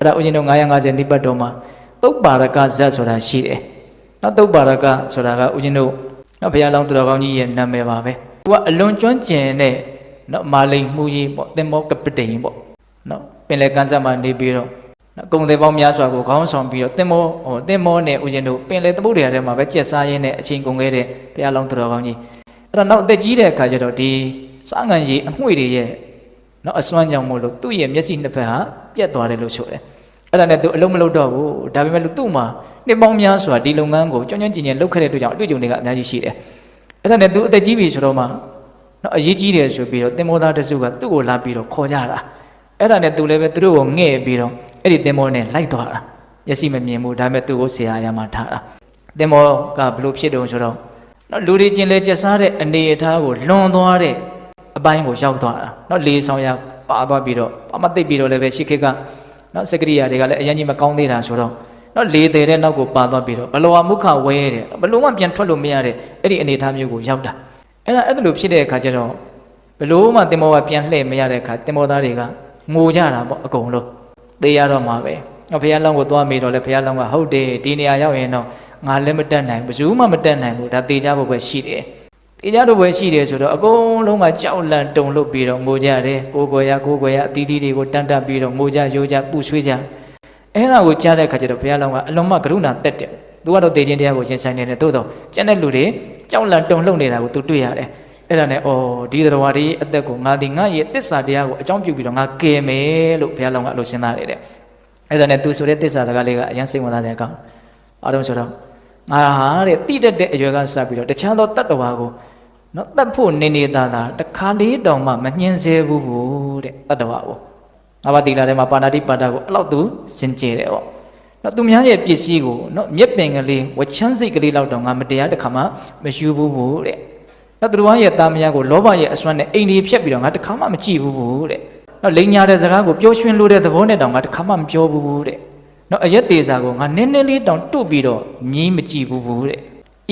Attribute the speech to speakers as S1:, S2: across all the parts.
S1: အဲ့ဒါဦးဇင်းတို့950နိပတ်တော်မှာသုတ်ပါရကဇတ်ဆိုတာရှိတယ်နော်သုတ်ပါရကဆိုတာကဦးဇင်းတို့နော်ဘုရားလောင်းသူတော်ကောင်းကြီးရဲ့နာမည်ပါပဲသူကအလွန်ကျွမ်းကျင်တဲ့နော်မာလိန်မှုကြီးပေါ့သင်္ဘောကပတိန်ပေါ့နော်ပင်လယ်ကမ်းစပ်မှာနေပြီးတော့နော်ကုံသေးပေါင်းများစွာကိုခေါင်းဆောင်ပြီးတော့သင်္ဘောနဲ့ဦးဇင်းတို့ပင်လယ်သမုဒ္ဒရာထဲမှာပဲကျက်စားရင်းနဲ့အချိန်ကုန်ခဲ့တဲ့ဘုရားလောင်းသူတော်ကောင်းကြီးအဲ့တော့နောက်အသက်ကြီးတဲ့အခါကျတော့ဒီစားငံကြီးအငွေ့တွေရဲ့နော်အစွမ်းကြောင့်မို့လို့သူ့ရဲ့မျက်စိနှစ်ဖက်ဟာပြတ်သွားတယ်လို့ဆိုတယ်အဲ့ဒါနဲ့သူအလုံးမလုံးတော့ဘူးဒါပေမဲ့လို့သူ့မှာနှစ်ပေါင်းများစွာဒီလုပ်ငန်းကိုကျွမ်းကျွမ်းကျင်ကျင်လုပ်ခဲ့တဲ့အတွက်ကြောင့်အတွေ့အကြုံတွေကအများကြီးရှိတယ်အဲ့ဒါနဲ့သူအသက်ကြီးပြီဆိုတော့မှနော်အရေးကြီးတယ်ဆိုပြီးတော့သင်္ဘောသားတစုကသူ့ကိုလာပြီးတော့ခေါ်ကြတာအဲ့ဒါနဲ့သူလည်းပဲသူတို့ကိုငှဲ့ပြီးတော့အဲ့ဒီသင်္ဘောနဲ့လိုက်သွားတာမျက်စိမမြင်ဘူးဒါပေမဲ့သူ့ကိုဆရာရမှာထားတာသင်္ဘောကဘလို့ဖြစ်တုံဆိုတော့နော်လူတွေချင်းလဲကျက်စားတဲ့အနေအထားကိုလွန်သွားတဲ့အပိုင်းကိုရောက်သွားတာနော်လေဆောင်ရပါသွားပြီးတော့ဘာမှသိပ်ပြီးတော့လည်းပဲရှစ်ခေတ်ကနော်စကရိယာတွေကလည်းအရင်ကြီးမကောင်းသေးတာဆိုတော့နော်လေသေးတဲ့နောက်ကိုပါသွားပြီးတော့ဘလောဝမုခဝဲတဲ့ဘလို့မှပြန်ထွက်လို့မရတဲ့အဲ့ဒီအနေအထားမျိုးကိုရောက်တာအဲ့လိုဖြစ်တဲ့အခါကျတော့ဘလို့မှတင်မောကပြန်လှည့်မရတဲ့အခါတင်မောသားတွေကငိုကြတာပေါ့အကုန်လုံးသေရတော့မှာပဲဘုရားလောင်းကိုသွားမေးတော့လေဘုရားလောင်းကဟုတ်တယ်ဒီနေရာရောက်ရင်တော့ငါလည်းမတက်နိုင်ဘူးဘယ်သူမှမတက်နိုင်ဘူးဒါသေကြဖို့ပဲရှိတယ်သေကြတော့ပဲရှိတယ်ဆိုတော့အကုန်လုံးကကြောက်လန့်တုန်လှုပ်ပြီးတော့ငိုကြတယ်ကိုယ်ကိုယ်ရအသီးသီးတွေကိုတန်းတက်ပြီးတော့ငိုကြရိုးကြပူဆွေးကြအဲ့ဒါကိုကြားတဲ့အခါကျတော့ဘုရားလောင်းကအလုံးမကရုဏာတက်တယ်သူကတော့သေခြင်းတရားကိုရင်ဆိုင်နေတယ်သို့တော့ကျန်တဲ့လူတွေကြောက်လန့်တုန်လှုပ်နေတာကိုသူတွေ့ရတယ်အဲ့ဒါနဲ့ဒီတော်ဝါဒီအသက်ကိုငါဒီငါရဲ့တစ္ဆာတရားကိုအကြောင်းပြုပြီးတော့ငါကယ်မယ်လို့ဘုရားလောင်းကအလိုရှင်းသားတယ်တဲ့အဲ့ဒါနဲ့သူဆိုတဲ့တစ္ဆာစကားလေးကအရင်စိတ်ဝင်စားတဲ့အကောင်အားလုံးဆိုတော့ငါဟာတဲ့တိတက်တဲ့အရွယ်ကစပြီးတော့တခြားသောတတ္တဝါကိုနော်တတ်ဖို့နေသာသာတခါလေးတောင်မှမညှင်းဆဲဘူးတဲ့တတ္တဝါကိုငါးပါးသီလထဲမှာပါဏာတိပါဒကိုအဲ့လောက်သူစင်ကြယ်တယ်ပေါ့နော်သူများရဲ့ပစ္စည်းကိုနော်မြက်ပင်ကလေးဝချမ်းစိတ်ကလေးလောက်တောင်ငါမတရားတစ်ခါမှမယူဘူးတဲ့နော်သူတို့ရဲ့တာမယားကိုလောဘရဲ့အစွမ်းနဲ့အိမ်ဒီဖြတ်ပြီးတော့ငါတစ်ခါမှမကြည့်ဘူးတဲ့နော်လိန်ညာတဲ့စကားကိုပြောရွှင်လို့တဲ့သဘောနဲ့တောင်ငါတစ်ခါမှမပြောဘူးတဲ့နော်အရက်သေးစာကိုငါနည်းနည်းလေးတောင်တွတ်ပြီးတော့မြည်မကြည့်ဘူးတဲ့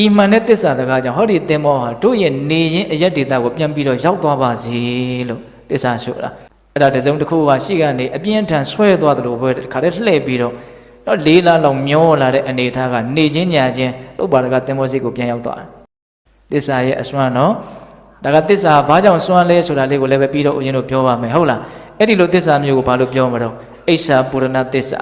S1: ဤမှန်တဲ့သစ္စာစကားကြောင့်ဟောဒီသင်္ဘောဟာတို့ရဲ့နေရင်အရက်ဒေတာကိုပြန်ပြီးတော့ရောက်သွားပါစေလို့သစ္စာဆိုတာအဲ့ဒါတစုံတစ်ခုကရှိကနေအပြင်းထန်ဆွဲသွားတယ်လို့ပဲတခါတည်းလှည့်ပြီးတော့နော်၄လလောက်မျောလာတဲ့အနေအထားကနေချင်းညာချင်းသုတ်ပါရကသင်္ဘောစိတ်ကိုပြန်ရောက်သွားတယ်သစ္စာရဲ့အစွမ်းနော်ဒါကသစ္စာဘာကြောင့်စွမ်းလဲဆိုတာလေးကိုလည်းပဲပြီးတော့ဦးဇင်းတို့ပြောပါမယ်ဟုတ်လားအဲ့ဒီလိုသစ္စာမျိုးကိုဘာလို့ပြောမှာတော့အိစ္ဆာပူရဏသစ္စာ